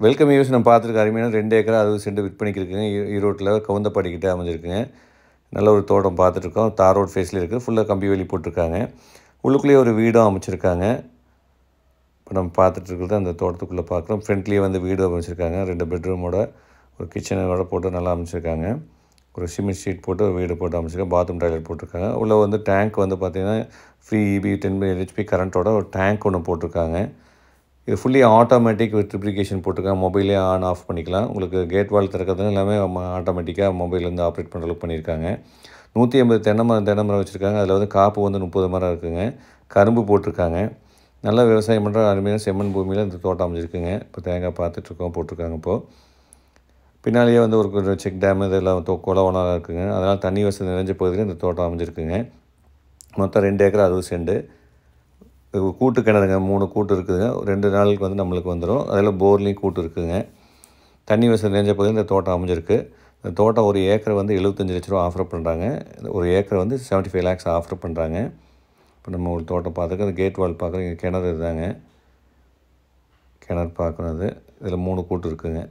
Welcome use நம்ம பார்த்துருக்க அருமையான 2 ஏக்கர் 60 சென்ட் விற்பனைக்கு இருக்குங்க. ஈரோட்டில் கவுந்தப்பாடிக்கிட்ட அமைஞ்சிருக்குங்க. நல்ல ஒரு தோட்டம் பார்த்துட்ருக்கோம். தார் ரோட் ஃபேஸில் இருக்குது. ஃபுல்லாக கம்பி வேலி போட்டிருக்காங்க. உள்ளுக்குள்ளேயே ஒரு வீடும் அமைச்சிருக்காங்க. இப்போ நம்ம பார்த்துட்ருக்கிறது அந்த தோட்டத்துக்குள்ளே பார்க்குறோம். ஃப்ரண்ட்லேயே வந்து வீடு அமைச்சிருக்காங்க. 2 பெட்ரூமோட ஒரு கிச்சனோட போட்டு நல்லா அமைச்சிருக்காங்க. ஒரு சிமெண்ட் ஷீட் போட்டு ஒரு வீடு போட்டு அமைச்சிருக்காங்க. பாத்ரூம் டாய்லெட் போட்டிருக்காங்க. உள்ளே வந்து டேங்க் வந்து பார்த்திங்கன்னா ஃப்ரீ EB 10 HP கரண்ட்டோட ஒரு டேங்க் ஒன்று போட்டிருக்காங்க. இது ஃபுல்லி ஆட்டோமேட்டிக் வித் ட்ரிப்ளிகேஷன் போட்டிருக்காங்க. மொபைலே ஆன் ஆஃப் பண்ணிக்கலாம். உங்களுக்கு கேட் வால் திறக்கிறது எல்லாமே ஆட்டோமேட்டிக்காக மொபைல்லேருந்து ஆப்ரேட் பண்ணுற அளவுக்கு பண்ணியிருக்காங்க. 180 தென்னை மரம் வச்சுருக்காங்க. அதில் வந்து காப்பு வந்து 30 மரம் இருக்குதுங்க. கரும்பு போட்டிருக்காங்க. நல்லா விவசாயம் பண்ணுற அருமையான செம்மண் பூமியில் இந்த தோட்டம் அமைஞ்சிருக்குங்க. இப்போ தேங்காய் பார்த்துட்ருக்கோம், போட்டிருக்காங்க. இப்போது பின்னாலேயே வந்து ஒரு செக் டேம் இதெல்லாம் குளவெல்லாம் இருக்குதுங்க. அதனால் தண்ணி வசதி நிறைஞ்ச பகுதியில் இந்த தோட்டம் அமைஞ்சிருக்குங்க. மொத்தம் 2 ஏக்கர் 60 சென்ட். கூட்டு கிணறுங்க, 3 கூட்டு இருக்குதுங்க. 2 நாளுக்கு வந்து நம்மளுக்கு வந்துடும். அதில் போர்லேயும் கூட்டு இருக்குதுங்க. தண்ணி வசதி நிறைஞ்ச பகுதியில் இந்த தோட்டம் அமைஞ்சிருக்கு. இந்த தோட்டம் ஒரு ஏக்கரை வந்து 75 லட்ச ரூபா ஆஃபர் பண்ணுறாங்க. ஒரு ஏக்கர் வந்து 75 lakhs ஆஃபர் பண்ணுறாங்க. இப்போ நம்ம ஒரு தோட்டம் பார்த்துருக்கோம். அந்த கேட் வால் பார்க்குறோம். இங்கே கிணறு இதுதாங்க. கிணறு பார்க்கணும். அது இதில் 3 கூட்டு இருக்குதுங்க.